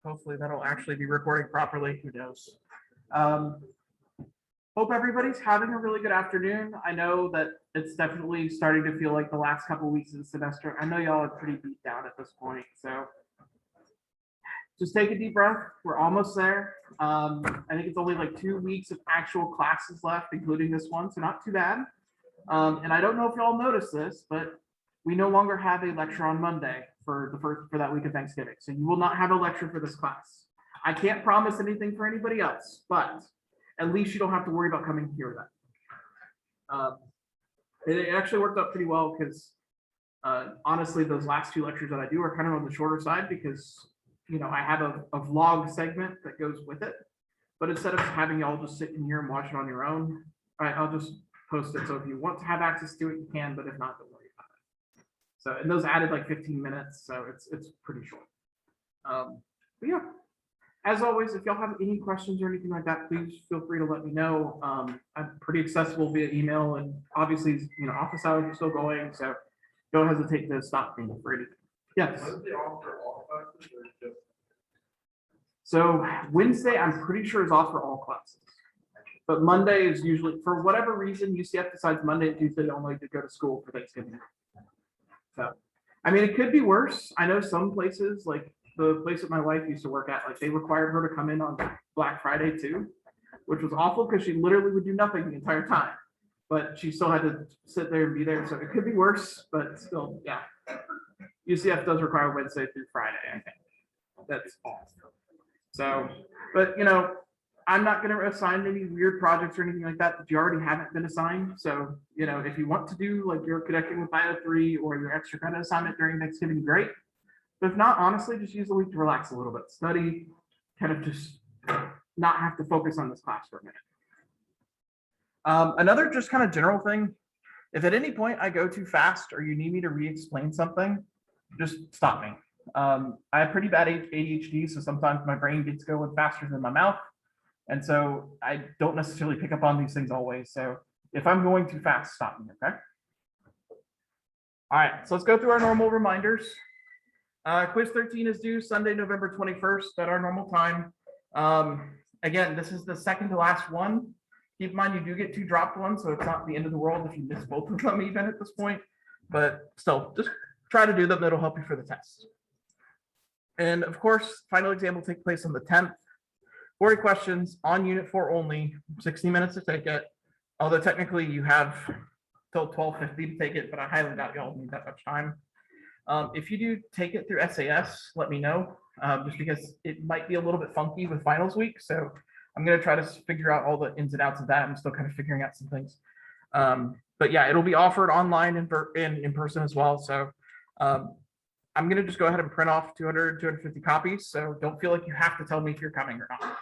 Hopefully that'll actually be recording properly. Who knows? Hope everybody's having a really good afternoon. I know that it's definitely starting to feel like the last couple of weeks of the semester. I know y'all are pretty beat down at this point, so just take a deep breath. We're almost there. I think it's only like 2 weeks of actual classes left, including this one, so not too bad. And I don't know if y'all noticed this, but we no longer have a lecture on Monday for that week of Thanksgiving. So you will not have a lecture for this class. I can't promise anything for anybody else, but at least you don't have to worry about coming here then. It actually worked out pretty well because honestly, those last 2 lectures that I do are kind of on the shorter side because I have a vlog segment that goes with it. But instead of having y'all just sit in here and watch it on your own, I'll just post it. So if you want to have access to it, you can, but if not, don't worry about it. So, and those added like 15 minutes, so it's pretty short. But yeah, as always, if y'all have any questions or anything like that, please feel free to let me know. I'm pretty accessible via email, and obviously, office hours are still going, so don't hesitate to stop me for anything. Yes. So Wednesday, I'm pretty sure is off for all classes. But Monday is usually, for whatever reason, UCF decides Monday and Tuesday only to go to school for Thanksgiving. So, I mean, it could be worse. I know some places, like the place that my wife used to work at, like they required her to come in on Black Friday too, which was awful because she literally would do nothing the entire time. But she still had to sit there and be there. So it could be worse, but still, yeah. UCF does require Wednesday through Friday, I think. That's awesome. So, but I'm not going to assign any weird projects or anything like that you already haven't been assigned. So, if you want to do like your Connecting with Bio 3 or your extra credit assignment during Thanksgiving, great. But if not, honestly, just use the week to relax a little bit, study, kind of just not have to focus on this class for a minute. Another just kind of general thing, if at any point I go too fast or you need me to re-explain something, just stop me. I have pretty bad ADHD, so sometimes my brain gets going faster than my mouth. And so I don't necessarily pick up on these things always. So if I'm going too fast, stop me, okay? All right, so let's go through our normal reminders. Quiz 13 is due Sunday, November 21st at our normal time. Again, this is the second to last one. Keep in mind, you do get 2 dropped ones, so it's not the end of the world if you miss both of them even at this point. But still, just try to do them. That'll help you for the test. And of course, final exam will take place on the 10th. 40 questions on Unit 4 only, 60 minutes to take it. Although technically you have till 12:50 to take it, but I highly doubt y'all need that much time. If you do take it through SAS, let me know, just because it might be a little bit funky with finals week. So I'm going to try to figure out all the ins and outs of that. I'm still kind of figuring out some things. But yeah, it'll be offered online and in person as well. So I'm going to just go ahead and print off 250 copies. So don't feel like you have to tell me if you're coming or not.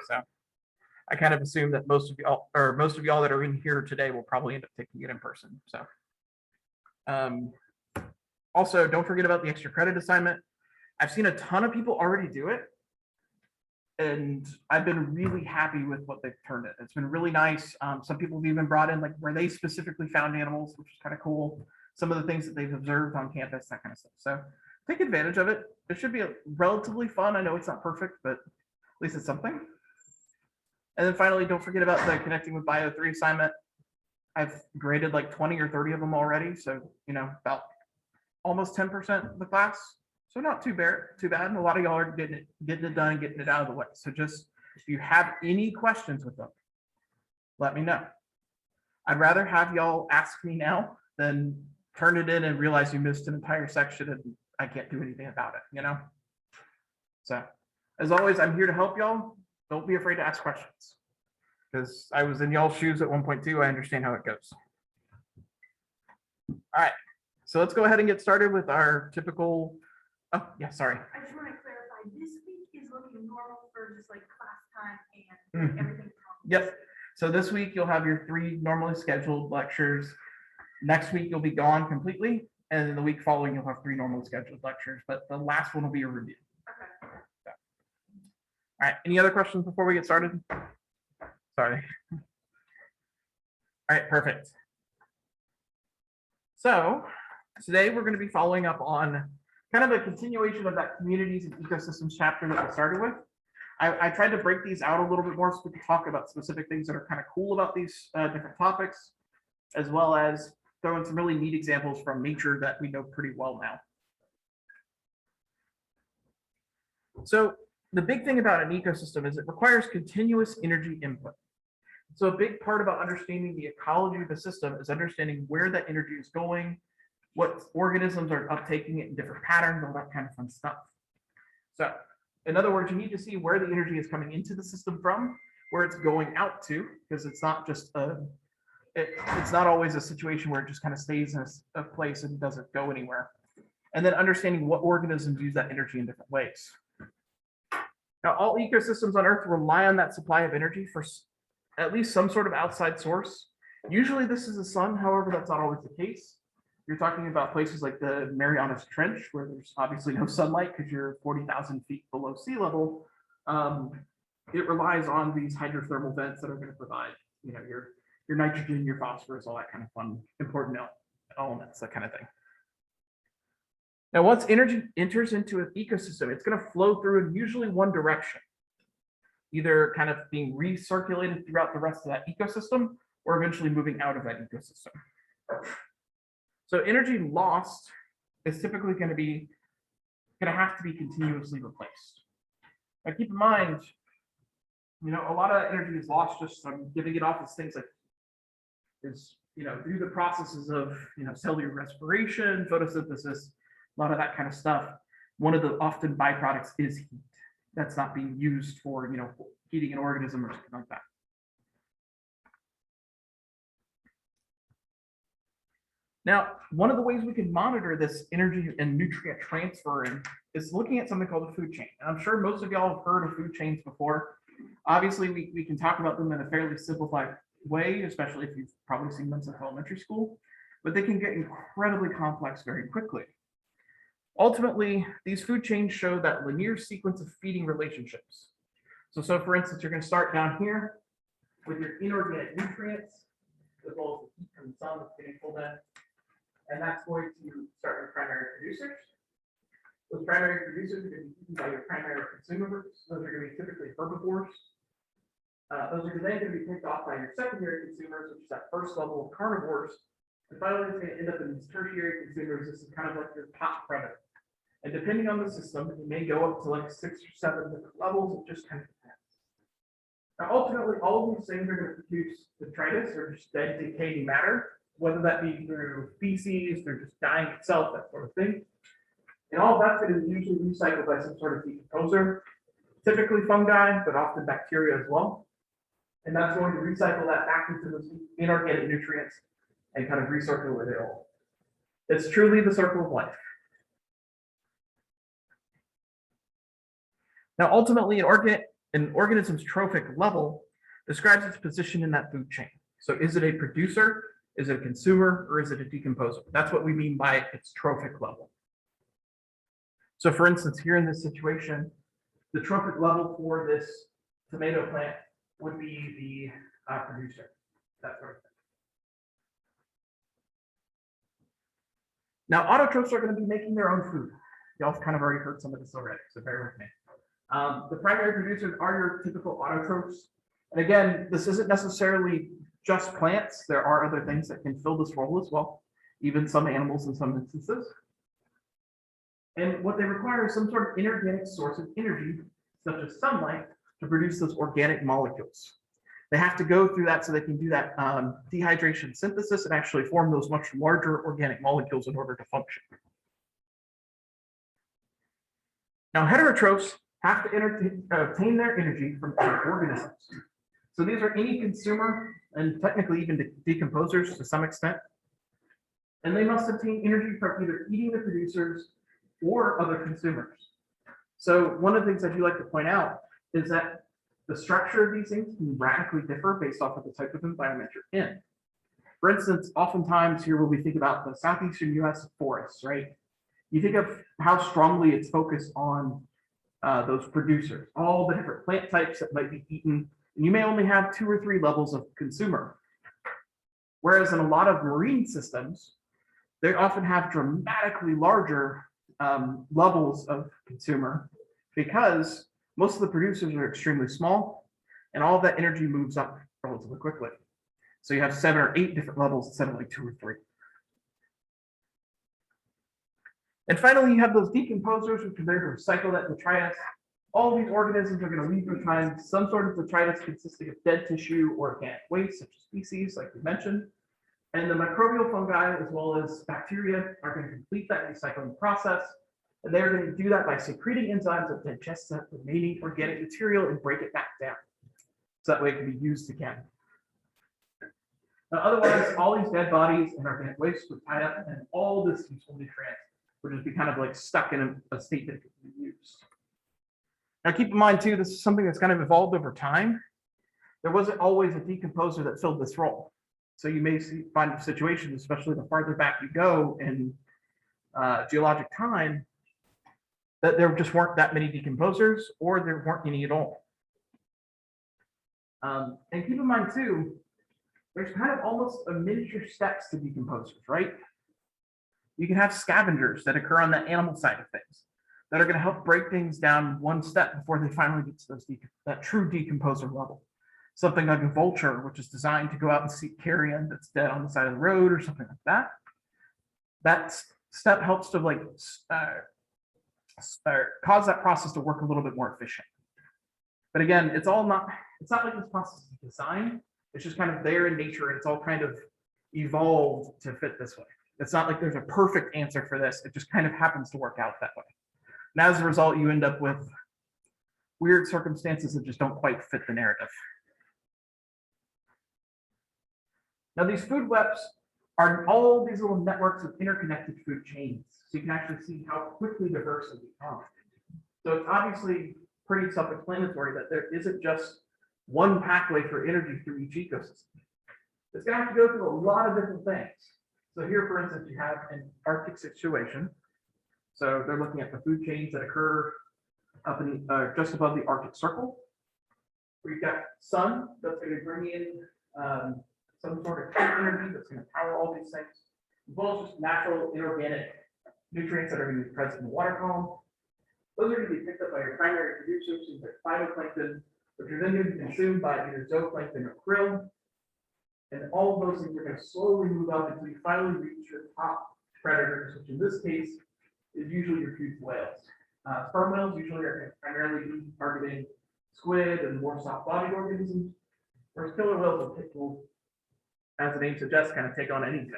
So I kind of assume that most of y'all that are in here today will probably end up taking it in person. So also, don't forget about the extra credit assignment. I've seen a ton of people already do it, and I've been really happy with what they've turned it. It's been really nice. Some people have even brought in like where they specifically found animals, which is kind of cool. Some of the things that they've observed on campus, that kind of stuff. So take advantage of it. It should be relatively fun. I know it's not perfect, but at least it's something. And then finally, don't forget about the Connecting with Bio 3 assignment. I've graded like 20 or 30 of them already. So, about almost 10% of the class. So not too bad. And a lot of y'all are getting it done and getting it out of the way. So just, if you have any questions with them, let me know. I'd rather have y'all ask me now than turn it in and realize you missed an entire section and I can't do anything about it, So as always, I'm here to help y'all. Don't be afraid to ask questions, because I was in y'all's shoes at one point too. I understand how it goes. All right, so let's go ahead and get started with our typical. Oh yeah, sorry. I just want to clarify. This week is looking normal for just like class time and everything. Yep. So this week you'll have your 3 normally scheduled lectures. Next week you'll be gone completely, and then the week following you'll have 3 normally scheduled lectures. But the last one will be a review. Okay. So. All right. Any other questions before we get started? Sorry. All right. Perfect. So today we're going to be following up on kind of a continuation of that communities and ecosystems chapter that we started with. I tried to break these out a little bit more so we can talk about specific things that are kind of cool about these different topics, as well as throw in some really neat examples from nature that we know pretty well now. So the big thing about an ecosystem is it requires continuous energy input. So a big part about understanding the ecology of the system is understanding where that energy is going, what organisms are uptaking it in different patterns, all that kind of fun stuff. So in other words, you need to see where the energy is coming into the system from, where it's going out to, because it's not just it's not always a situation where it just kind of stays in a place and doesn't go anywhere. And then understanding what organisms use that energy in different ways. Now, all ecosystems on Earth rely on that supply of energy for at least some sort of outside source. Usually this is the sun, however, that's not always the case. You're talking about places like the Marianas Trench, where there's obviously no sunlight because you're 40,000 feet below sea level. It relies on these hydrothermal vents that are going to provide, your nitrogen, your phosphorus, all that kind of fun, important elements, that kind of thing. Now, once energy enters into an ecosystem, it's going to flow through in usually one direction, either kind of being recirculated throughout the rest of that ecosystem or eventually moving out of that ecosystem. So energy lost is typically going to have to be continuously replaced. Now, keep in mind, a lot of energy is lost just from giving it off as things like through the processes of cellular respiration, photosynthesis, a lot of that kind of stuff. One of the often byproducts is heat. That's not being used for heating an organism or something like that. Now, one of the ways we can monitor this energy and nutrient transfer is looking at something called a food chain. And I'm sure most of y'all have heard of food chains before. Obviously, we can talk about them in a fairly simplified way, especially if you've probably seen them since elementary school, but they can get incredibly complex very quickly. Ultimately, these food chains show that linear sequence of feeding relationships. So for instance, you're going to start down here with your inorganic nutrients, as well as the heat from the sun that's getting pulled in. And that's going to start with primary producers. Those primary producers are going to be eaten by your primary consumers. Those are going to be typically herbivores. Those are then going to be picked off by your secondary consumers, which is that first level of carnivores. And finally, it's going to end up in these tertiary consumers. This is kind of like your top predator. And depending on the system, it may go up to like 6 or 7 different levels. It just kind of depends. Now, ultimately, all of these things are going to produce detritus or just dead decaying matter, whether that be through feces, through just dying itself, that sort of thing. And all of that's going to be usually recycled by some sort of decomposer, typically fungi, but often bacteria as well. And that's going to recycle that back into those inorganic nutrients and kind of recirculate it all. It's truly the circle of life. Now, ultimately, an organism's trophic level describes its position in that food chain. So is it a producer, is it a consumer, or is it a decomposer? That's what we mean by its trophic level. So for instance, here in this situation, the trophic level for this tomato plant would be the producer, that sort of thing. Now, autotrophs are going to be making their own food. Y'all kind of already heard some of this already, so bear with me. The primary producers are your typical autotrophs. And again, this isn't necessarily just plants. There are other things that can fill this role as well, even some animals in some instances. And what they require is some sort of inorganic source of energy, such as sunlight, to produce those organic molecules. They have to go through that so they can do that dehydration synthesis and actually form those much larger organic molecules in order to function. Now, heterotrophs have to obtain their energy from other organisms. So these are any consumer and technically even decomposers to some extent. And they must obtain energy from either eating the producers or other consumers. So one of the things I do like to point out is that the structure of these things can radically differ based off of the type of environment you're in. For instance, oftentimes here when we think about the southeastern US forests, right? You think of how strongly it's focused on those producers, all the different plant types that might be eaten, and you may only have 2 or 3 levels of consumer. Whereas in a lot of marine systems, they often have dramatically larger levels of consumer because most of the producers are extremely small and all of that energy moves up relatively quickly. So you have 7 or 8 different levels instead of like 2 or 3. And finally, you have those decomposers, which are there to recycle that detritus. All these organisms are going to leave behind some sort of detritus consisting of dead tissue or organic waste, such as feces, like we mentioned. And the microbial fungi, as well as bacteria, are going to complete that recycling process. And they're going to do that by secreting enzymes that digest that remaining organic material and break it back down. So that way it can be used again. Now, otherwise, all these dead bodies and organic waste would tie up, and all this useful nutrients would just be kind of like stuck in a state that could be used. Now, keep in mind too, this is something that's kind of evolved over time. There wasn't always a decomposer that filled this role. So you may find situations, especially the farther back you go in geologic time, that there just weren't that many decomposers, or there weren't any at all. And keep in mind too, there's kind of almost a miniature steps to decomposers, right? You can have scavengers that occur on the animal side of things that are going to help break things down one step before they finally get to those that true decomposer level. Something like a vulture, which is designed to go out and seek carrion that's dead on the side of the road or something like that. That step helps to like cause that process to work a little bit more efficient. But again, it's not like this process is designed. It's just kind of there in nature, and it's all kind of evolved to fit this way. It's not like there's a perfect answer for this. It just kind of happens to work out that way. And as a result, you end up with weird circumstances that just don't quite fit the narrative. Now, these food webs are all these little networks of interconnected food chains. So you can actually see how quickly diverse they become. So it's obviously pretty self-explanatory that there isn't just one pathway for energy through each ecosystem. It's going to have to go through a lot of different things. So here, for instance, you have an Arctic situation. So they're looking at the food chains that occur up in just above the Arctic Circle. We've got sun that's going to bring in some sort of energy that's going to power all these things, as well as just natural inorganic nutrients that are going to be present in the water column. Those are going to be picked up by your primary producers, things like phytoplankton, which are then going to be consumed by either zooplankton or krill. And all of those things are going to slowly move up until you finally reach your top predators, which in this case is usually your toothed whales. Sperm whales usually are primarily targeting squid and more soft-bodied organisms, whereas killer whales will, as the name suggests, kind of take on anything.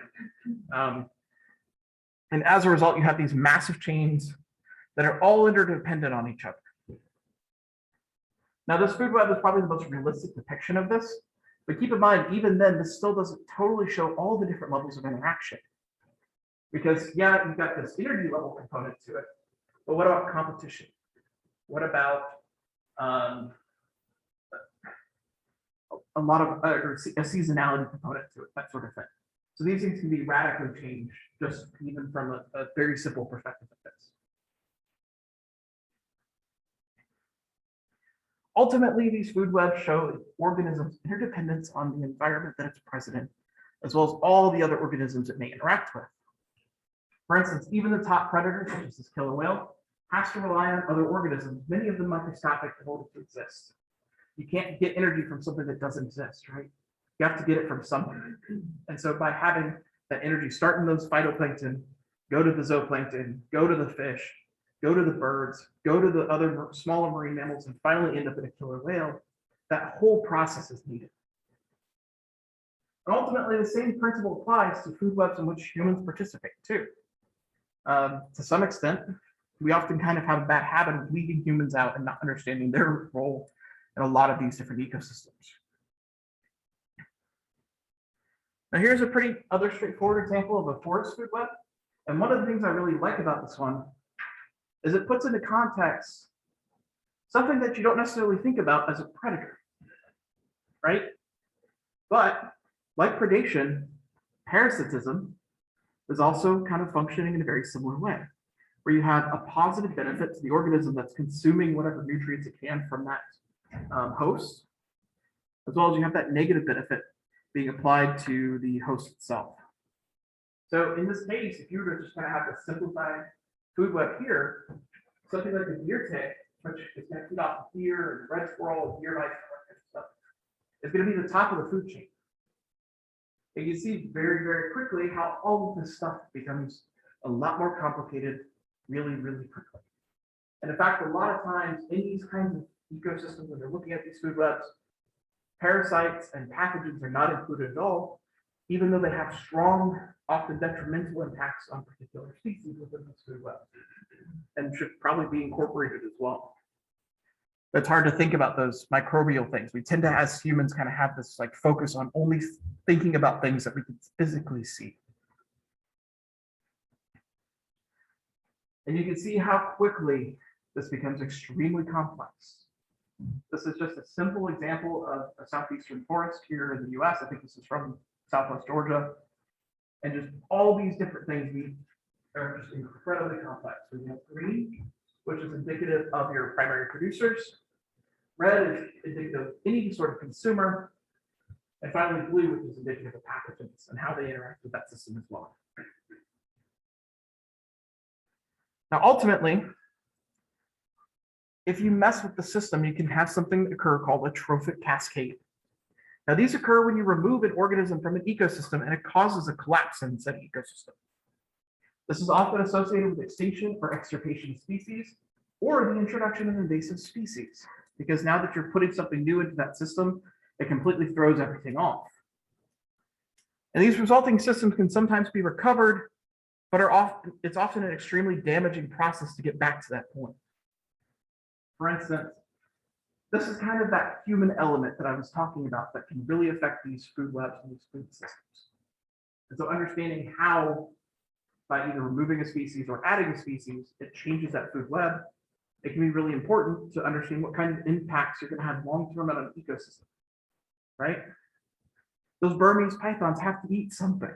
And as a result, you have these massive chains that are all interdependent on each other. Now, this food web is probably the most realistic depiction of this, but keep in mind, even then, this still doesn't totally show all the different levels of interaction. Because, yeah, you've got this energy level component to it, but what about competition? What about a lot of a seasonality component to it, that sort of thing? So these things can be radically changed just even from a very simple perspective of this. Ultimately, these food webs show organisms' interdependence on the environment that it's present in, as well as all the other organisms it may interact with. For instance, even the top predator, such as this killer whale, has to rely on other organisms, many of them microscopic, in order to exist. You can't get energy from something that doesn't exist, right? You have to get it from somewhere. And so by having that energy start in those phytoplankton, go to the zooplankton, go to the fish, go to the birds, go to the other smaller marine mammals, and finally end up in a killer whale, that whole process is needed. And ultimately, the same principle applies to food webs in which humans participate too. To some extent, we often kind of have a bad habit of leaving humans out and not understanding their role in a lot of these different ecosystems. Now, here's a pretty other straightforward example of a forest food web. And one of the things I really like about this one is it puts into context something that you don't necessarily think about as a predator, right? But like predation, parasitism is also kind of functioning in a very similar way, where you have a positive benefit to the organism that's consuming whatever nutrients it can from that host, as well as you have that negative benefit being applied to the host itself. So in this case, if you were to just kind of have a simplified food web here, something like the deer tick, which is going to feed off of deer and red squirrel and deer mice and all that kind of stuff, is going to be the top of the food chain. And you see very, very quickly how all of this stuff becomes a lot more complicated really, really quickly. And in fact, a lot of times in these kinds of ecosystems, when they're looking at these food webs, parasites and pathogens are not included at all, even though they have strong, often detrimental impacts on particular species within this food web, and should probably be incorporated as well. It's hard to think about those microbial things. We tend to, as humans, kind of have this like focus on only thinking about things that we can physically see. And you can see how quickly this becomes extremely complex. This is just a simple example of a southeastern forest here in the US. I think this is from Southwest Georgia. And just all these different things are just incredibly complex. So we have green, which is indicative of your primary producers. Red is indicative of any sort of consumer. And finally, blue, which is indicative of pathogens and how they interact with that system as well. Now, ultimately, if you mess with the system, you can have something occur called a trophic cascade. Now, these occur when you remove an organism from an ecosystem and it causes a collapse in said ecosystem. This is often associated with extinction or extirpation of species or the introduction of invasive species, because now that you're putting something new into that system, it completely throws everything off. And these resulting systems can sometimes be recovered, but it's often an extremely damaging process to get back to that point. For instance, this is kind of that human element that I was talking about that can really affect these food webs and these food systems. And so understanding how, by either removing a species or adding a species, it changes that food web, it can be really important to understand what kind of impacts you're going to have long-term on an ecosystem, right? Those Burmese pythons have to eat something.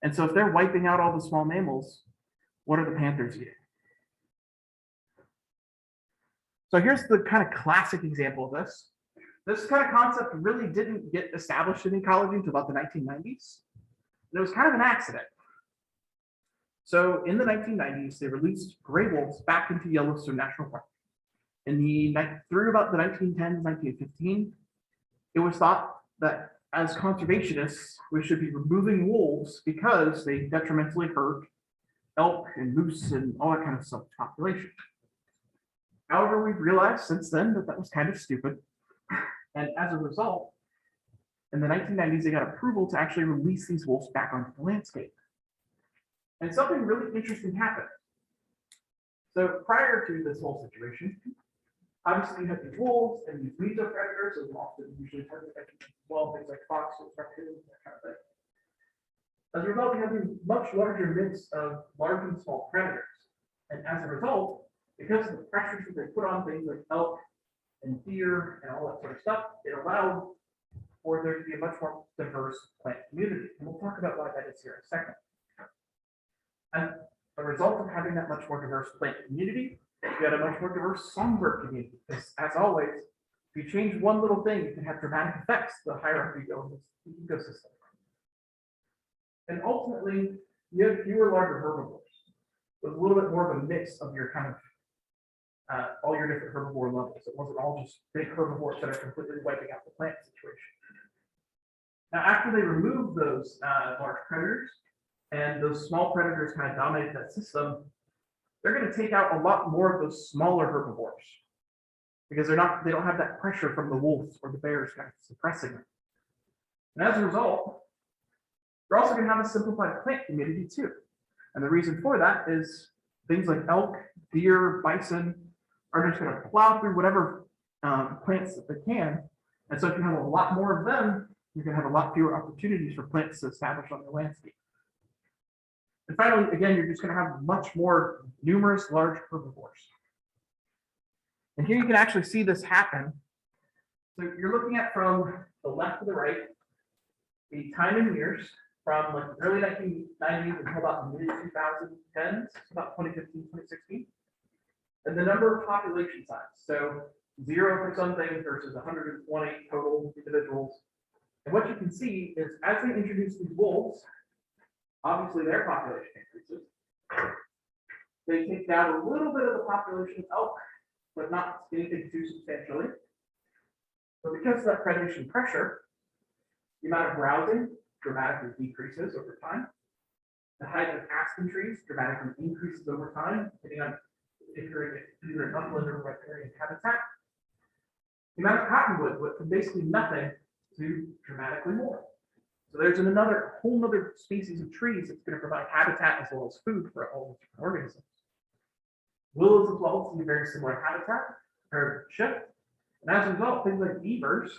And so if they're wiping out all the small mammals, what are the panthers eating? So here's the kind of classic example of this. This kind of concept really didn't get established in ecology until about the 1990s. And it was kind of an accident. So in the 1990s, they released gray wolves back into Yellowstone National Park. Through about the 1910s, 1915, it was thought that as conservationists, we should be removing wolves because they detrimentally hurt elk and moose and all that kind of stuff population. However, we've realized since then that that was kind of stupid. And as a result, in the 1990s, they got approval to actually release these wolves back onto the landscape. And something really interesting happened. So prior to this whole situation, obviously you have these wolves and these mesopredators, and often usually target as well, things like foxes, raccoons, that kind of thing. As a result, you have a much larger mix of large and small predators. And as a result, because of the pressures that they put on things like elk and deer and all that sort of stuff, it allowed for there to be a much more diverse plant community. And we'll talk about why that is here in a second. As a result of having that much more diverse plant community, you had a much more diverse songbird community. Because as always, if you change one little thing, it can have dramatic effects the higher up you go in this ecosystem. And ultimately, you have fewer larger herbivores with a little bit more of a mix of your kind of all your different herbivore levels. It wasn't all just big herbivores that are completely wiping out the plant situation. Now, after they removed those large predators and those small predators kind of dominated that system, they're going to take out a lot more of those smaller herbivores because they don't have that pressure from the wolves or the bears kind of suppressing them. And as a result, you're also going to have a simplified plant community too. And the reason for that is things like elk, deer, bison are just going to plow through whatever plants that they can. And so if you have a lot more of them, you're going to have a lot fewer opportunities for plants to establish on the landscape. And finally, again, you're just going to have much more numerous large herbivores. And here you can actually see this happen. So you're looking at from the left to the right, the time in years from like the early 1990s until about the mid 2010s, about 2015, 2016. And the number of population size. So 0 for some things versus 120 total individuals. And what you can see is as they introduce these wolves, obviously their population increases. They take down a little bit of the population of elk, but not anything too substantially. So because of that predation pressure, the amount of browsing dramatically decreases over time. The height of aspen trees dramatically increases over time, depending on if you're in either an upland or riparian habitat. The amount of cottonwood went from basically nothing to dramatically more. So there's another whole other species of trees that's going to provide habitat as well as food for all the different organisms. Willows as well see a very similar habitat or shift. And as a result, things like beavers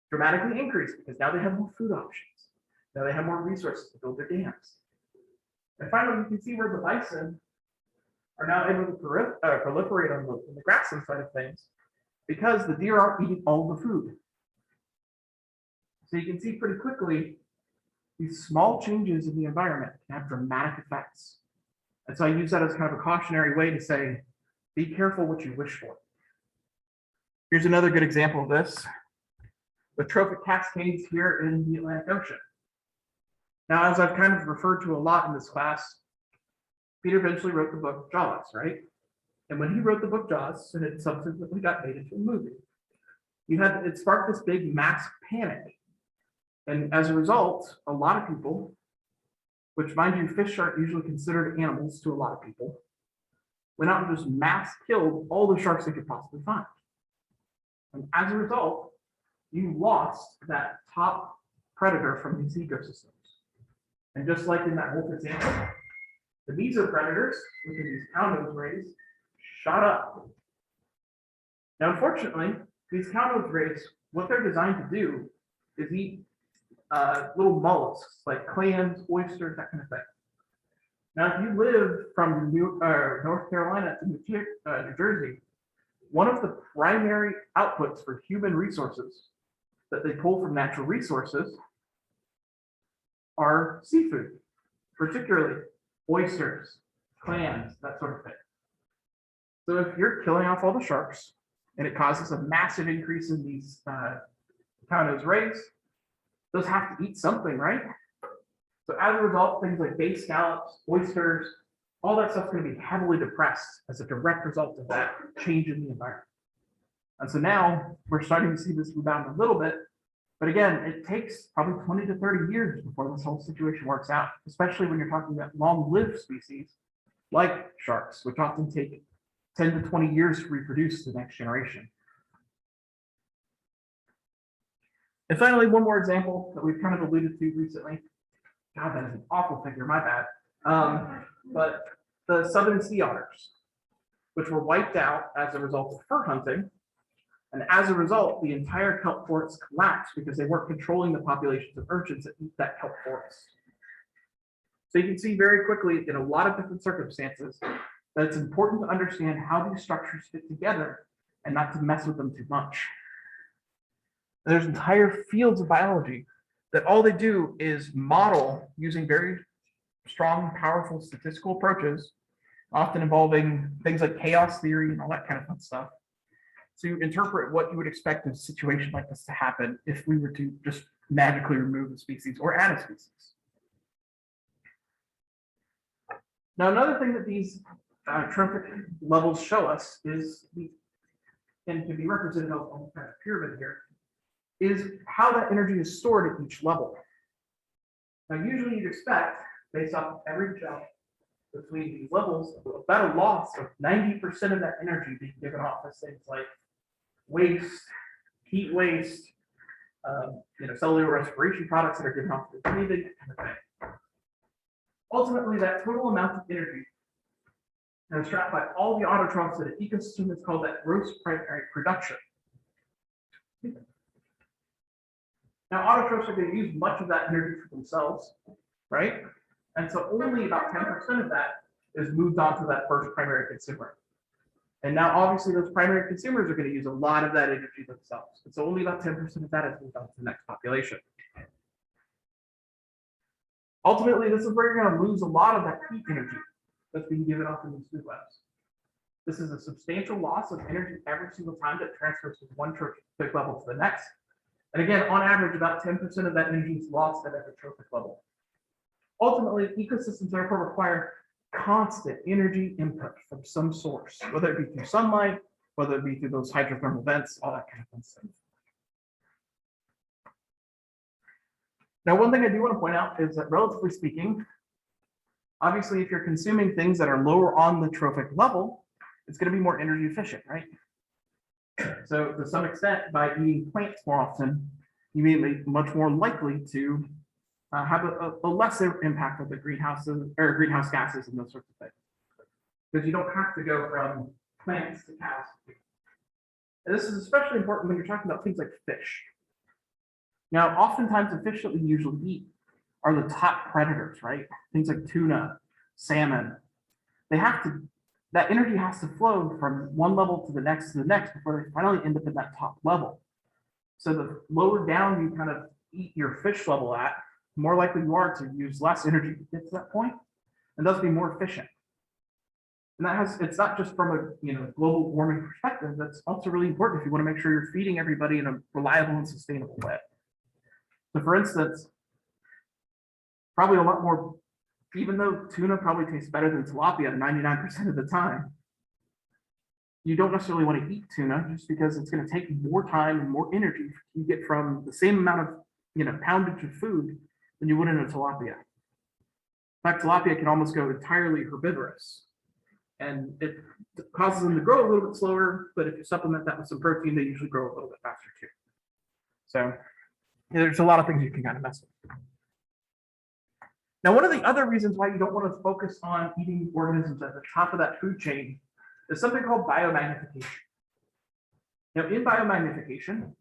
dramatically increase because now they have more food options. Now they have more resources to build their dams. And finally, you can see where the bison are now able to proliferate on the grassland side of things because the deer aren't eating all the food. So you can see pretty quickly, these small changes in the environment can have dramatic effects. And so I use that as kind of a cautionary way to say, be careful what you wish for. Here's another good example of this, with trophic cascades here in the Atlantic Ocean. Now, as I've kind of referred to a lot in this class, Peter eventually wrote the book Jaws, right? And when he wrote the book Jaws, and it subsequently got made into a movie, it sparked this big mass panic. And as a result, a lot of people, which mind you, fish aren't usually considered animals to a lot of people, went out and just mass killed all the sharks they could possibly find. And as a result, you lost that top predator from these ecosystems. And just like in that wolf example, the mesopredators within these cow-nosed rays shot up. Now, unfortunately, these cow-nosed rays, what they're designed to do is eat little mollusks like clams, oysters, that kind of thing. Now, if you live from North Carolina to New Jersey, one of the primary outputs for human resources that they pull from natural resources are seafood, particularly oysters, clams, that sort of thing. So if you're killing off all the sharks and it causes a massive increase in these cow-nosed rays, those have to eat something, right? So as a result, things like bay scallops, oysters, all that stuff's going to be heavily depressed as a direct result of that change in the environment. And so now we're starting to see this rebound a little bit. But again, it takes probably 20 to 30 years before this whole situation works out, especially when you're talking about long-lived species like sharks, which often take 10 to 20 years to reproduce the next generation. And finally, one more example that we've kind of alluded to recently. God, that is an awful figure, my bad. But the southern sea otters, which were wiped out as a result of fur hunting. And as a result, the entire kelp forest collapsed because they weren't controlling the populations of urchins that eat that kelp forest. So you can see very quickly in a lot of different circumstances that it's important to understand how these structures fit together and not to mess with them too much. There's entire fields of biology that all they do is model using very strong, powerful statistical approaches, often involving things like chaos theory and all that kind of fun stuff, to interpret what you would expect in a situation like this to happen if we were to just magically remove a species or add a species. Now, another thing that these trophic levels show us is, and can be represented on the kind of pyramid here, is how that energy is stored at each level. Now, usually you'd expect, based off of every jump between these levels, about a loss of 90% of that energy being given off as things like waste, heat waste, cellular respiration products that are given off through breathing, that kind of thing. Ultimately, that total amount of energy is trapped by all the autotrophs that an ecosystem is called that gross primary production. Now, autotrophs are going to use much of that energy for themselves, right? And so only about 10% of that is moved on to that first primary consumer. And now, obviously, those primary consumers are going to use a lot of that energy themselves. And so only about 10% of that is moved on to the next population. Ultimately, this is where you're going to lose a lot of that heat energy that's being given off in these food webs. This is a substantial loss of energy every single time that transfers from one trophic level to the next. And again, on average, about 10% of that energy is lost at every trophic level. Ultimately, ecosystems therefore require constant energy input from some source, whether it be through sunlight, whether it be through those hydrothermal vents, all that kind of fun stuff. Now, one thing I do want to point out is that relatively speaking, obviously, if you're consuming things that are lower on the trophic level, it's going to be more energy efficient, right? So to some extent, by eating plants more often, you may be much more likely to have a lesser impact of the greenhouse gases and those sorts of things. Because you don't have to go from plants to cows. And this is especially important when you're talking about things like fish. Now, oftentimes the fish that we usually eat are the top predators, right? Things like tuna, salmon. That energy has to flow from one level to the next before they finally end up in that top level. So the lower down you kind of eat your fish level at, more likely you are to use less energy to get to that point, and thus be more efficient. And it's not just from a global warming perspective, that's also really important if you want to make sure you're feeding everybody in a reliable and sustainable way. So for instance, probably a lot more, even though tuna probably tastes better than tilapia 99% of the time, you don't necessarily want to eat tuna just because it's going to take more time and more energy you get from the same amount of poundage of food than you would in a tilapia. In fact, tilapia can almost go entirely herbivorous, and it causes them to grow a little bit slower, but if you supplement that with some protein, they usually grow a little bit faster too. So there's a lot of things you can kind of mess with. Now, one of the other reasons why you don't want to focus on eating organisms at the top of that food chain is something called biomagnification. Now, in biomagnification,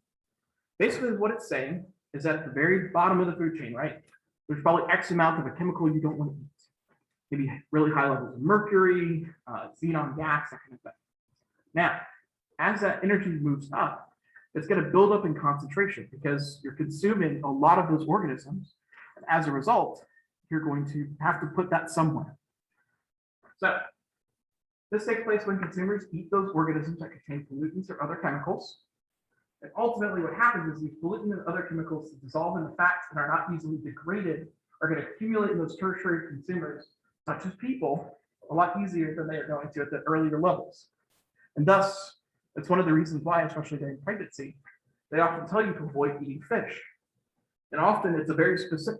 basically what it's saying is that at the very bottom of the food chain, right, there's probably X amount of a chemical you don't want to eat. Maybe really high levels of mercury, xenon gas, that kind of thing. Now, as that energy moves up, it's going to build up in concentration because you're consuming a lot of those organisms. And as a result, you're going to have to put that somewhere. So this takes place when consumers eat those organisms that contain pollutants or other chemicals. And ultimately what happens is these pollutants and other chemicals that dissolve in the fats and are not easily degraded are going to accumulate in those tertiary consumers, such as people, a lot easier than they are going to at the earlier levels. And thus, it's one of the reasons why, especially during pregnancy, they often tell you to avoid eating fish. And often it's very specific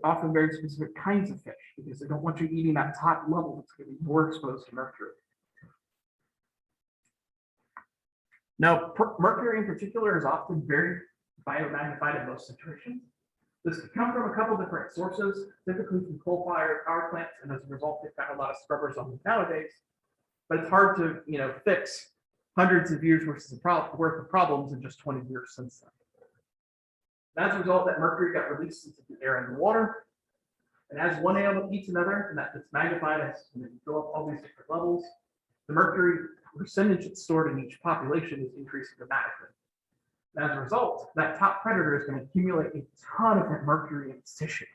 kinds of fish because they don't want you eating that top level that's going to be more exposed to mercury. Now, mercury in particular is often very biomagnified in most situations. This could come from a couple different sources, typically from coal-fired power plants, and as a result, they've got a lot of scrubbers on them nowadays. But it's hard to, fix hundreds of years worth of problems in just 20 years since then. And as a result, that mercury got released into the air and the water. And as one animal eats another, and that gets magnified as you go up all these different levels, the mercury percentage that's stored in each population is increasing dramatically. And as a result, that top predator is going to accumulate a ton of that mercury in its tissue.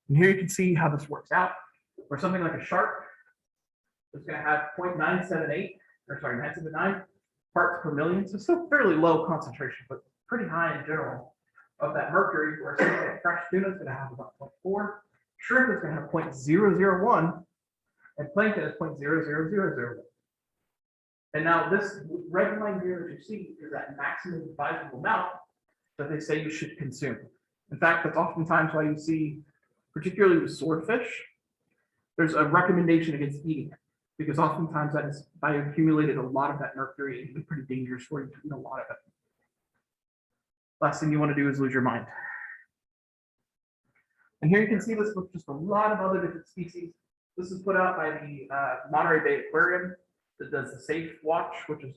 And here you can see how this works out, where something like a shark is going to have 979 parts per million, so still fairly low concentration, but pretty high in general of that mercury, where something like fresh tuna is going to have about 0.4, shrimp is going to have 0.001, and plankton is 0.00001. And now this red line here that you see is that maximum advisable amount that they say you should consume. In fact, that's oftentimes why you see, particularly with swordfish, there's a recommendation against eating it, because oftentimes that has bioaccumulated a lot of that mercury and it can be pretty dangerous for you to eat a lot of it. Last thing you want to do is lose your mind. And here you can see this with just a lot of other different species. This is put out by the Monterey Bay Aquarium that does the Safe Watch, which is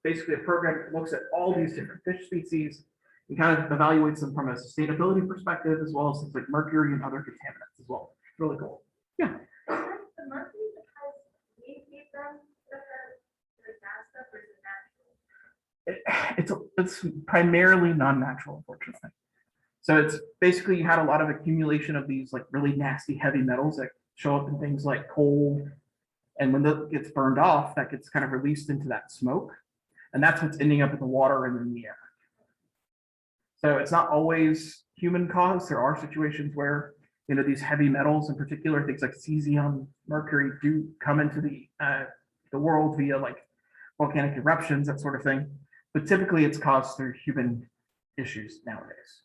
basically a program that looks at all these different fish species and kind of evaluates them from a sustainability perspective, as well as things like mercury and other contaminants as well. Really cool. Yeah. The mercury because we feed them the gas stuff or is it natural? It's primarily non-natural, unfortunately. So it's basically you had a lot of accumulation of these like really nasty heavy metals that show up in things like coal. And when that gets burned off, that gets kind of released into that smoke. And that's what's ending up in the water and in the air. So it's not always human caused. There are situations where these heavy metals in particular, things like cesium, mercury, do come into the world via like volcanic eruptions, that sort of thing. But typically it's caused through human issues nowadays.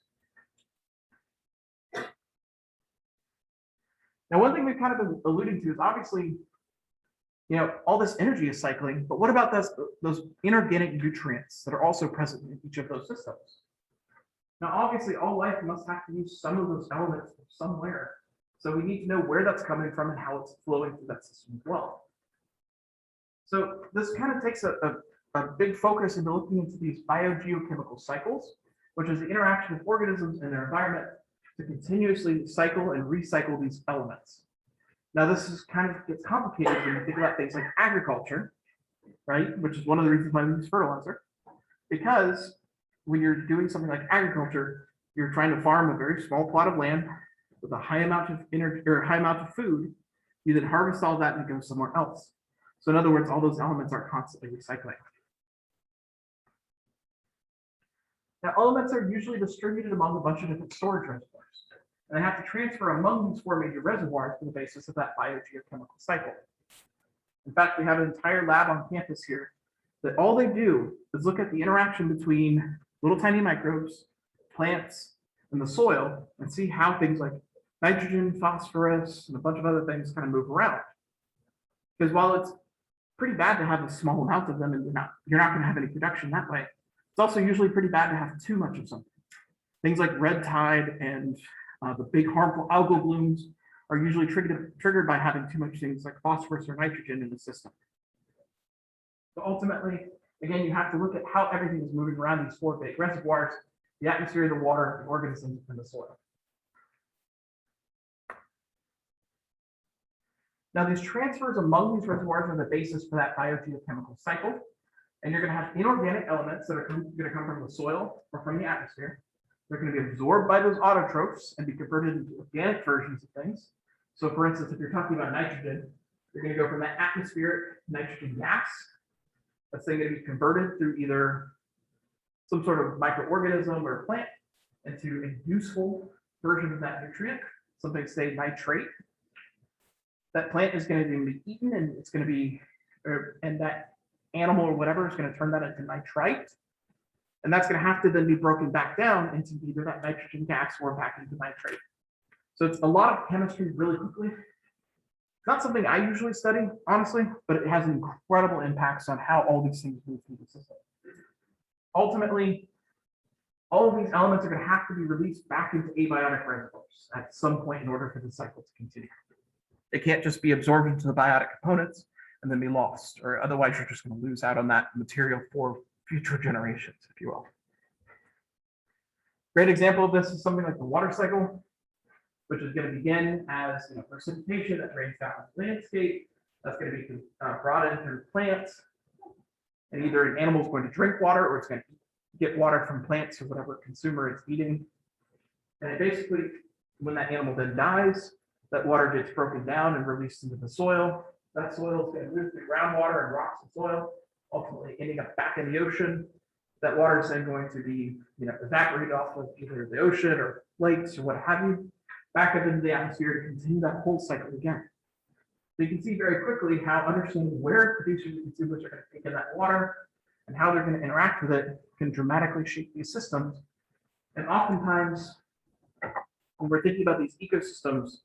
Now, one thing we've kind of been alluding to is obviously, all this energy is cycling, but what about those inorganic nutrients that are also present in each of those systems? Now, obviously, all life must have to use some of those elements from somewhere. So we need to know where that's coming from and how it's flowing through that system as well. So this kind of takes a big focus into looking into these biogeochemical cycles, which is the interaction of organisms and their environment to continuously cycle and recycle these elements. Now, this is kind of gets complicated when you think about things like agriculture, right? Which is one of the reasons why we use fertilizer, because when you're doing something like agriculture, you're trying to farm a very small plot of land with a high amount of energy or high amount of food. You then harvest all that and it goes somewhere else. So in other words, all those elements are constantly recycling. Now, elements are usually distributed among a bunch of different storage reservoirs, and they have to transfer among these 4 major reservoirs for the basis of that biogeochemical cycle. In fact, we have an entire lab on campus here that all they do is look at the interaction between little tiny microbes, plants, and the soil and see how things like nitrogen, phosphorus, and a bunch of other things kind of move around. Because while it's pretty bad to have a small amount of them and you're not going to have any production that way, it's also usually pretty bad to have too much of something. Things like red tide and the big harmful algal blooms are usually triggered by having too much things like phosphorus or nitrogen in the system. So ultimately, again, you have to look at how everything is moving around these 4 big reservoirs: the atmosphere, the water, the organisms, and the soil. Now, these transfers among these reservoirs are the basis for that biogeochemical cycle. And you're going to have inorganic elements that are going to come from the soil or from the atmosphere. They're going to be absorbed by those autotrophs and be converted into organic versions of things. So for instance, if you're talking about nitrogen, you're going to go from that atmospheric nitrogen gas. That's then going to be converted through either some sort of microorganism or plant into a useful version of that nutrient, something say nitrate. That plant is going to be eaten and it's going to be, and that animal or whatever is going to turn that into nitrite. And that's going to have to then be broken back down into either that nitrogen gas or back into nitrate. So it's a lot of chemistry really quickly. It's not something I usually study, honestly, but it has incredible impacts on how all these things move through the system. Ultimately, all of these elements are going to have to be released back into abiotic reservoirs at some point in order for the cycle to continue. It can't just be absorbed into the biotic components and then be lost, or otherwise you're just going to lose out on that material for future generations, if you will. Great example of this is something like the water cycle, which is going to begin as precipitation that rains down the landscape. That's going to be brought in through plants, and either an animal is going to drink water or it's going to get water from plants or whatever consumer it's eating. And it basically, when that animal then dies, that water gets broken down and released into the soil. That soil is going to move through groundwater and rocks and soil, ultimately ending up back in the ocean. That water is then going to be evaporated off of either the ocean or lakes or what have you, back up into the atmosphere to continue that whole cycle again. So you can see very quickly how understanding where producers and consumers are going to take in that water and how they're going to interact with it can dramatically shape these systems. And oftentimes, when we're thinking about these ecosystems,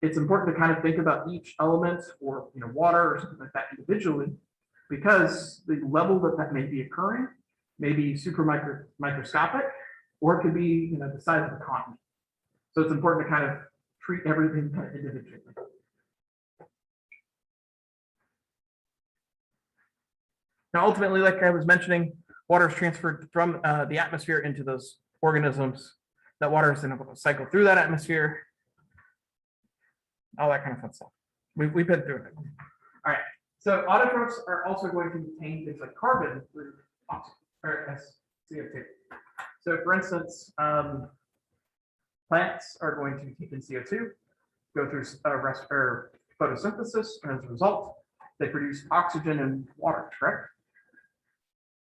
it's important to kind of think about each element or water or something like that individually, because the level that may be occurring may be super microscopic, or it could be the size of a continent. So it's important to kind of treat everything individually. Now, ultimately, like I was mentioning, water is transferred from the atmosphere into those organisms. That water is then able to cycle through that atmosphere. All that kind of fun stuff. We've been through it. All right. So autotrophs are also going to contain things like carbon through oxygen or as CO2. So for instance, plants are going to take in CO2, go through photosynthesis, and as a result, they produce oxygen and water, correct?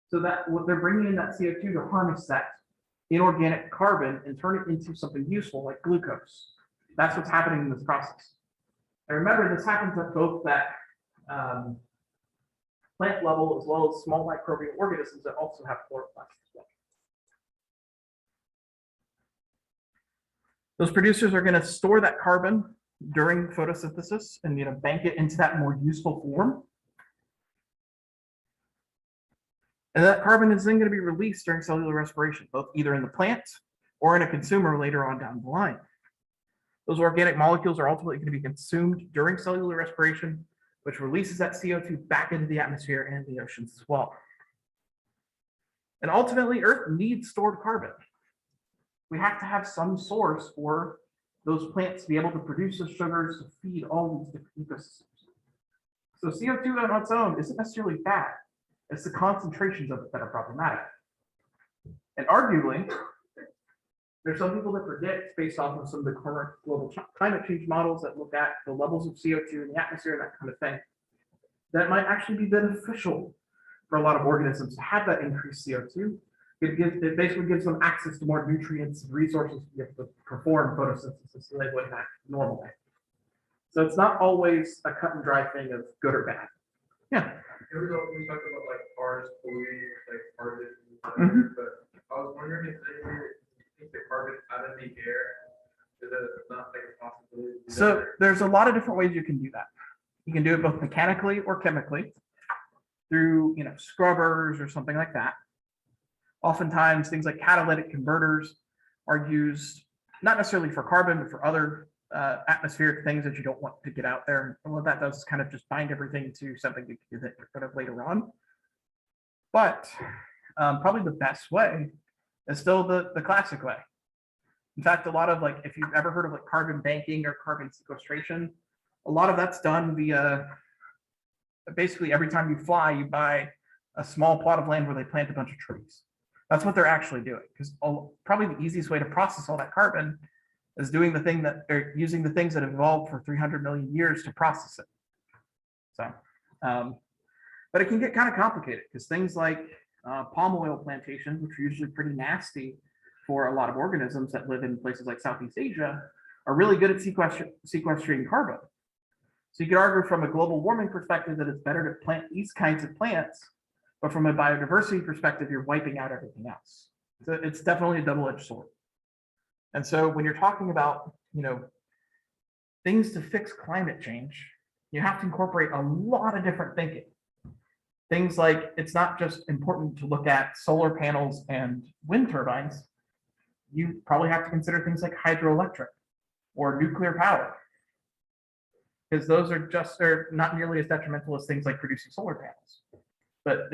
So that what they're bringing in that CO2 to harness that inorganic carbon and turn it into something useful like glucose. That's what's happening in this process. And remember, this happens at both that plant level as well as small microbial organisms that also have chloroplasts as well. Those producers are going to store that carbon during photosynthesis and bank it into that more useful form. And that carbon is then going to be released during cellular respiration, both either in the plant or in a consumer later on down the line. Those organic molecules are ultimately going to be consumed during cellular respiration, which releases that CO2 back into the atmosphere and the oceans as well. And ultimately, Earth needs stored carbon. We have to have some source for those plants to be able to produce the sugars to feed all these different ecosystems. So CO2 on its own isn't necessarily bad. It's the concentrations of it that are problematic. And arguably, there's some people that predict based off of some of the current global climate change models that look at the levels of CO2 in the atmosphere, that kind of thing, that might actually be beneficial for a lot of organisms to have that increased CO2. It basically gives them access to more nutrients and resources to be able to perform photosynthesis so they wouldn't act normally. So it's not always a cut and dry thing of good or bad. Yeah. Here we go. We talked about like cars polluting, like carbon, but I was wondering if you think the carbon out of the air is not like a possibility. So there's a lot of different ways you can do that. You can do it both mechanically or chemically through scrubbers or something like that. Oftentimes things like catalytic converters are used not necessarily for carbon, but for other atmospheric things that you don't want to get out there. And what that does is kind of just bind everything to something you can get rid of later on. But probably the best way is still the classic way. In fact, a lot of if you've ever heard of carbon banking or carbon sequestration, a lot of that's done via basically every time you fly, you buy a small plot of land where they plant a bunch of trees. That's what they're actually doing, because probably the easiest way to process all that carbon is doing the thing that they're using the things that evolved for 300 million years to process it. So, but it can get kind of complicated because things like palm oil plantations, which are usually pretty nasty for a lot of organisms that live in places like Southeast Asia, are really good at sequestering carbon. So you could argue from a global warming perspective that it's better to plant these kinds of plants, but from a biodiversity perspective, you're wiping out everything else. So it's definitely a double-edged sword. And so when you're talking about, things to fix climate change, you have to incorporate a lot of different thinking. Things like it's not just important to look at solar panels and wind turbines. You probably have to consider things like hydroelectric or nuclear power, because those are not nearly as detrimental as things like producing solar panels. But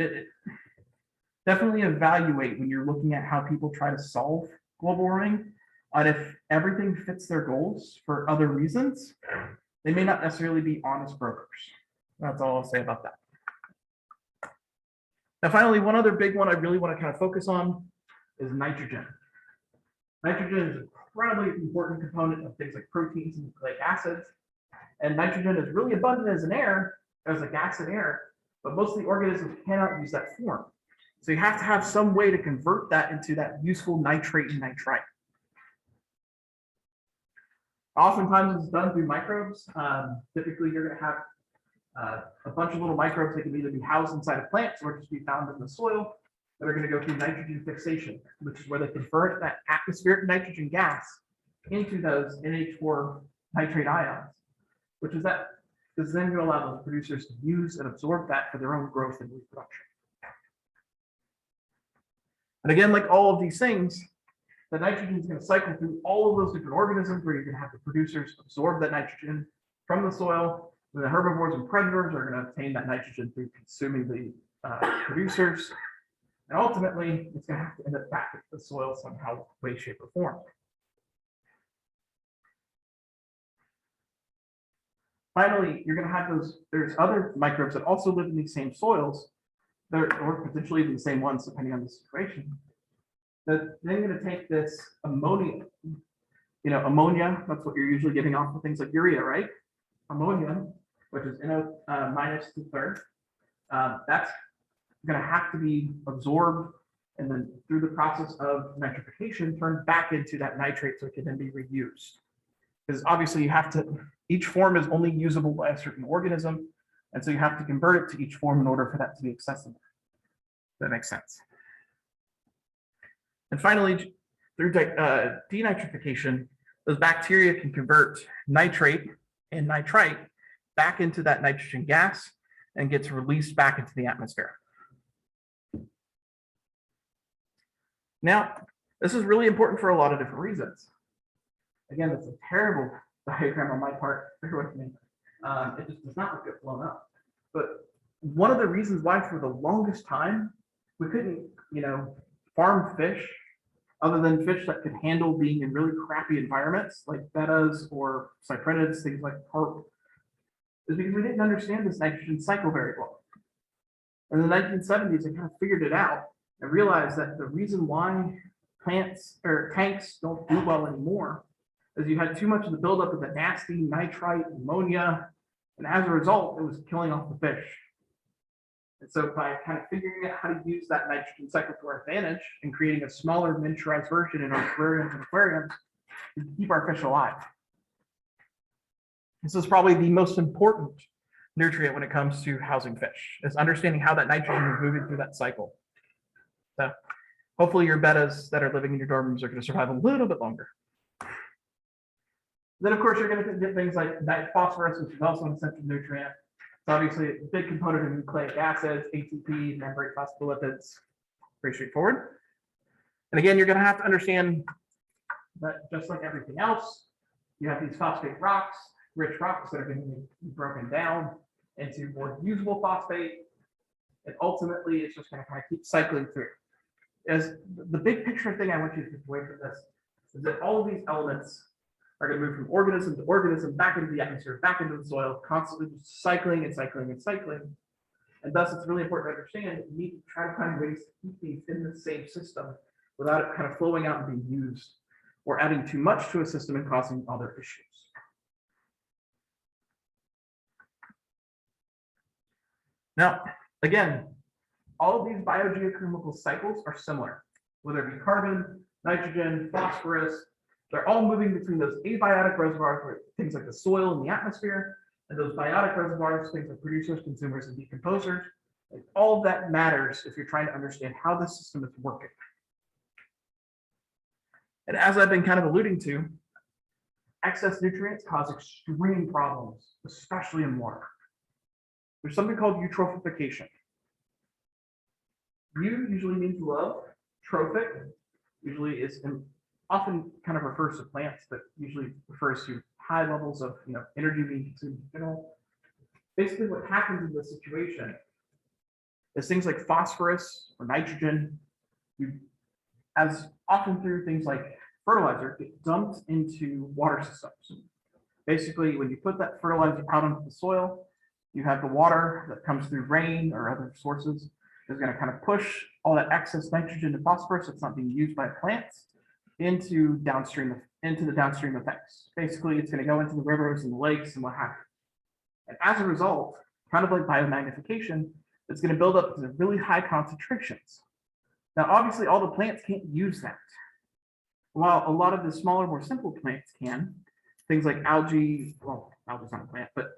definitely evaluate when you're looking at how people try to solve global warming, and if everything fits their goals for other reasons, they may not necessarily be honest brokers. That's all I'll say about that. Now, finally, one other big one I really want to kind of focus on is nitrogen. Nitrogen is an incredibly important component of things like proteins and nucleic acids. And nitrogen is really abundant as a gas in air, but most of the organisms cannot use that form. So you have to have some way to convert that into that useful nitrate and nitrite. Oftentimes it's done through microbes. Typically you're going to have a bunch of little microbes that can either be housed inside of plants or just be found in the soil that are going to go through nitrogen fixation, which is where they convert that atmospheric nitrogen gas into those NH4 nitrate ions, which is then going to allow those producers to use and absorb that for their own growth and reproduction. And again, like all of these things, the nitrogen is going to cycle through all of those different organisms where you're going to have the producers absorb that nitrogen from the soil. And the herbivores and predators are going to obtain that nitrogen through consuming the producers. And ultimately, it's going to have to end up back into the soil somehow, way, shape, or form. Finally, you're going to have there's other microbes that also live in these same soils, or potentially even the same ones, depending on the situation. That they're going to take this ammonia, ammonia, that's what you're usually getting off of things like urea, right? Ammonia, which is NO minus 2/3, that's going to have to be absorbed and then through the process of nitrification, turned back into that nitrate so it can then be reused. Because obviously you have to, each form is only usable by a certain organism, and so you have to convert it to each form in order for that to be accessible. That makes sense. And finally, through denitrification, those bacteria can convert nitrate and nitrite back into that nitrogen gas and gets released back into the atmosphere. Now, this is really important for a lot of different reasons. Again, it's a terrible diagram on my part. Bear with me. It just does not get blown up. But one of the reasons why for the longest time, we couldn't, farm fish other than fish that could handle being in really crappy environments like bettas or cyprinids, things like carp, is because we didn't understand this nitrogen cycle very well. In the 1970s, I kind of figured it out and realized that the reason why plants or tanks don't do well anymore is you had too much of the buildup of the nasty nitrite, ammonia, and as a result, it was killing off the fish. And so by kind of figuring out how to use that nitrogen cycle to our advantage and creating a smaller miniaturized version in our aquariums, we keep our fish alive. This is probably the most important nutrient when it comes to housing fish, is understanding how that nitrogen is moving through that cycle. So hopefully your bettas that are living in your dorm rooms are going to survive a little bit longer. Then of course you're going to get things like phosphorus, which is also an essential nutrient. It's obviously a big component of nucleic acids, ATP, membrane phospholipids. Pretty straightforward. And again, you're going to have to understand that just like everything else, you have these phosphate rocks, rich rocks that are going to be broken down into more usable phosphate. And ultimately, it's just going to kind of keep cycling through. As the big picture thing I want you to take away from this is that all of these elements are going to move from organism to organism, back into the atmosphere, back into the soil, constantly just cycling and cycling and cycling. And thus, it's really important to understand that you need to try to find ways to keep these in the same system without it kind of flowing out and being used or adding too much to a system and causing other issues. Now, again, all of these biogeochemical cycles are similar, whether it be carbon, nitrogen, phosphorus. They're all moving between those abiotic reservoirs, where things like the soil and the atmosphere, and those biotic reservoirs, things like producers, consumers, and decomposers. And all of that matters if you're trying to understand how the system is working. And as I've been kind of alluding to, excess nutrients cause extreme problems, especially in water. There's something called eutrophication. Eu usually means love. Trophic usually is often kind of refers to plants, but usually refers to high levels of energy being consumed in general. Basically, what happens in this situation is things like phosphorus or nitrogen, as often through things like fertilizer, get dumped into water systems. Basically, when you put that fertilizer out into the soil, you have the water that comes through rain or other sources is going to kind of push all that excess nitrogen and phosphorus that's not being used by plants into the downstream effects. Basically, it's going to go into the rivers and the lakes and what have you. And as a result, kind of like biomagnification, it's going to build up to really high concentrations. Now, obviously, all the plants can't use that. While a lot of the smaller, more simple plants can, things like algae, well, algae's not a plant, but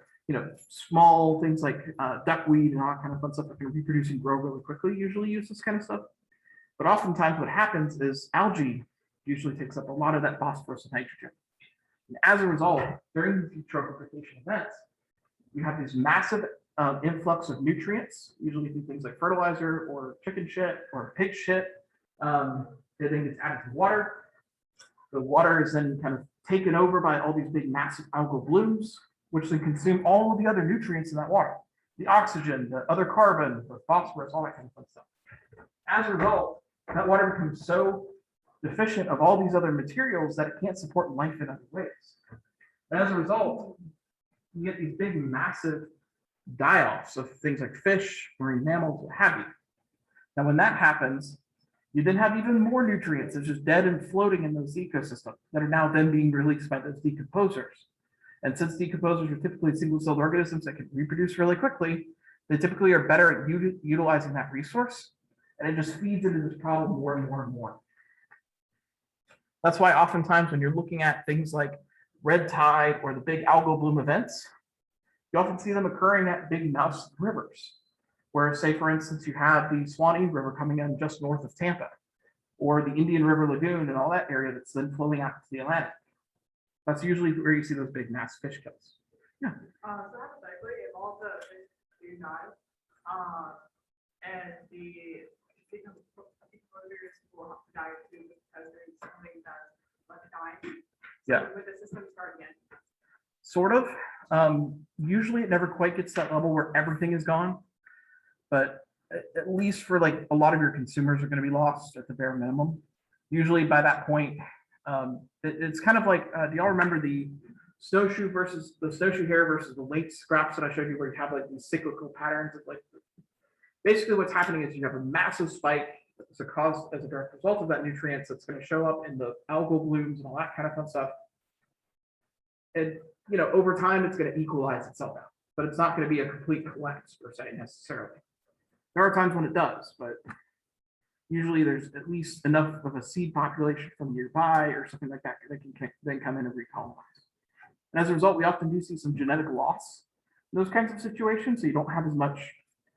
small things like duckweed and all that kind of fun stuff that can reproduce and grow really quickly usually use this kind of stuff. But oftentimes what happens is algae usually takes up a lot of that phosphorus and nitrogen. And as a result, during these eutrophication events, you have this massive influx of nutrients, usually through things like fertilizer or chicken shit or pig shit. It then gets added to water. The water is then kind of taken over by all these big massive algal blooms, which then consume all of the other nutrients in that water. The oxygen, the other carbon, the phosphorus, all that kind of fun stuff. As a result, that water becomes so deficient of all these other materials that it can't support life in other ways. And as a result, you get these big, massive die-offs of things like fish, marine mammals, what have you. Now, when that happens, you then have even more nutrients that's just dead and floating in those ecosystems that are now then being released by those decomposers. And since decomposers are typically single-celled organisms that can reproduce really quickly, they typically are better at utilizing that resource And it just feeds into this problem more and more and more. That's why oftentimes when you're looking at things like red tide or the big algal bloom events, you often see them occurring at big mouse rivers, where say, for instance, you have the Swanee River coming in just north of Tampa, or the Indian River Lagoon and all that area that's then flowing out to the Atlantic. That's usually where you see those big mass fish kills. So hypothetically, if all the fish do die, and the exposures will have to die too because there's something that's left dying. Yeah. Would the system start again? Sort of. Usually it never quite gets to that level where everything is gone. But at least for like a lot of your consumers are going to be lost at the bare minimum. Usually by that point, it's kind of like, do y'all remember the snowshoe hare versus the lake scraps that I showed you where you have like these cyclical patterns of like, basically what's happening is you have a massive spike as a direct result of that nutrients that's going to show up in the algal blooms and all that kind of fun stuff. And, over time, it's going to equalize itself out, but it's not going to be a complete collapse per se necessarily. There are times when it does, but usually there's at least enough of a seed population from nearby or something like that that can then come in and recolonize. And as a result, we often do see some genetic loss in those kinds of situations. So you don't have as much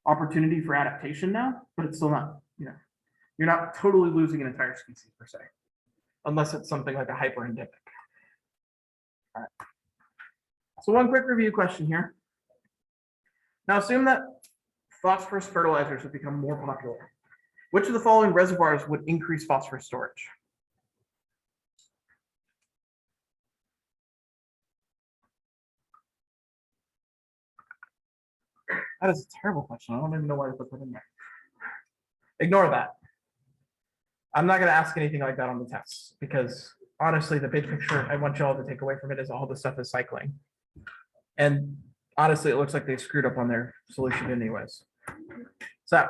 opportunity for adaptation now, but it's still not, you're not totally losing an entire species per se, unless it's something like a hyperendemic. All right. So one quick review question here. Now assume that phosphorus fertilizers have become more popular. Which of the following reservoirs would increase phosphorus storage? That is a terrible question. I don't even know why I put that in there. Ignore that. I'm not going to ask anything like that on the tests because honestly, the big picture I want you all to take away from it is all the stuff is cycling. And honestly, it looks like they screwed up on their solution anyways. So,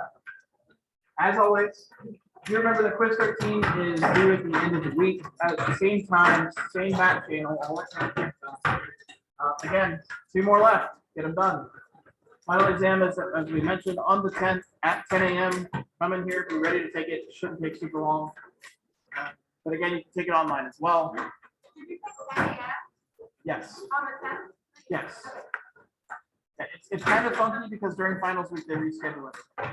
as always, you remember the quiz 13 is due at the end of the week at the same time, same back channel, all that kind of stuff. Again, 2 more left. Get them done. Final exam is, as we mentioned, on the 10th at 10 a.m. Come in here, be ready to take it. It shouldn't take super long. But again, you can take it online as well. Did you put that app Yes. on the 10th? Yes. It's kind of funky because during finals week they reschedule it.